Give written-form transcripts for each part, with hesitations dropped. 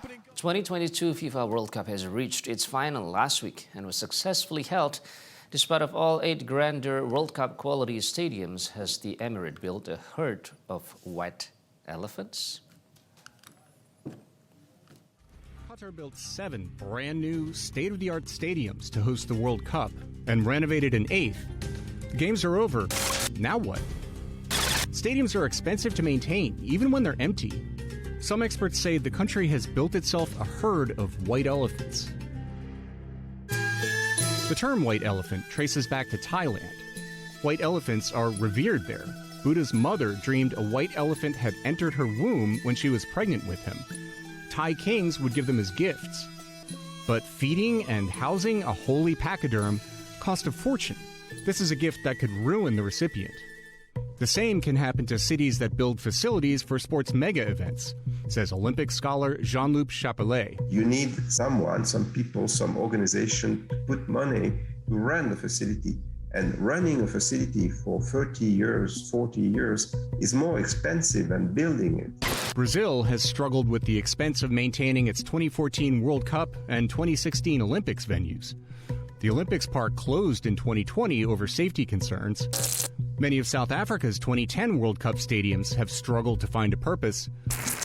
2022 FIFA World Cup has reached its final last week and was successfully held despite of all 8 grandeur World Cup quality stadiums. Has the Emirate built a herd of white elephants? Qatar built 7 brand new state-of-the-art stadiums to host the World Cup and renovated an 8th. The games are over. Now what? Stadiums are expensive to maintain, even when they're empty. Some experts say the country has built itself a herd of white elephants. The term white elephant traces back to Thailand. White elephants are revered there. Buddha's mother dreamed a white elephant had entered her womb when she was pregnant with him. Thai kings would give them as gifts. But feeding and housing a holy pachyderm cost a fortune. This is a gift that could ruin the recipient. The same can happen to cities that build facilities for sports mega events, says Olympic scholar Jean-Luc Chapelet. You need someone, some people, some organization to put money to run the facility. And running a facility for 30 years, 40 years is more expensive than building it. Brazil has struggled with the expense of maintaining its 2014 World Cup and 2016 Olympics venues. The Olympics park closed in 2020 over safety concerns. Many of South Africa's 2010 World Cup stadiums have struggled to find a purpose.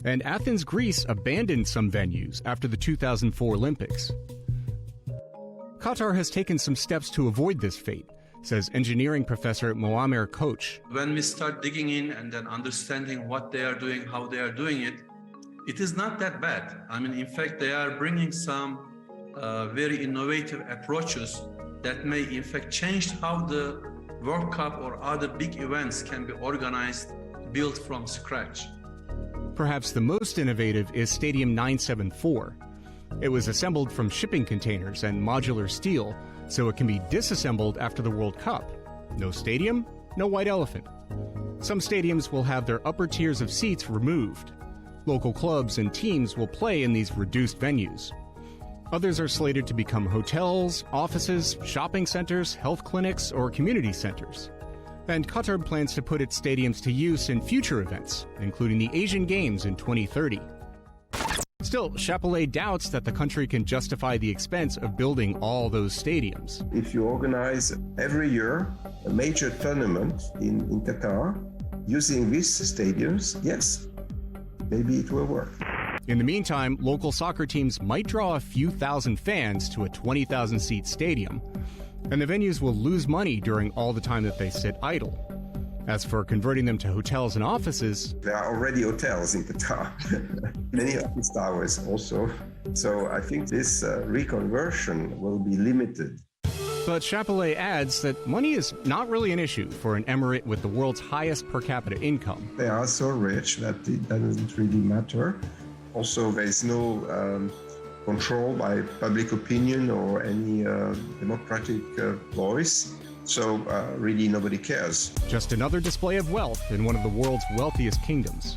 And Athens, Greece abandoned some venues after the 2004 Olympics. Qatar has taken some steps to avoid this fate, says engineering professor Moamer Koch. When we start digging in and then understanding what they are doing, how they are doing it, it is not that bad. I mean, in fact, they are bringing some very innovative approaches that may in fact change how the World Cup or other big events can be organized, built from scratch. Perhaps the most innovative is Stadium 974. It was assembled from shipping containers and modular steel, so it can be disassembled after the World Cup. No stadium, no white elephant. Some stadiums will have their upper tiers of seats removed. Local clubs and teams will play in these reduced venues. Others are slated to become hotels, offices, shopping centers, health clinics, or community centers. And Qatar plans to put its stadiums to use in future events, including the Asian Games in 2030. Still, Chapelet doubts that the country can justify the expense of building all those stadiums. If you organize every year a major tournament in Qatar using these stadiums, yes, maybe it will work. In the meantime, local soccer teams might draw a few thousand fans to a 20,000-seat stadium, and the venues will lose money during all the time that they sit idle. As for converting them to hotels and offices, there are already hotels in Qatar, many office towers also. So I think this reconversion will be limited. But Chapelet adds that money is not really an issue for an emirate with the world's highest per capita income. They are so rich that it doesn't really matter. Also, there is no control by public opinion or any democratic voice. So really nobody cares. Just another display of wealth in one of the world's wealthiest kingdoms.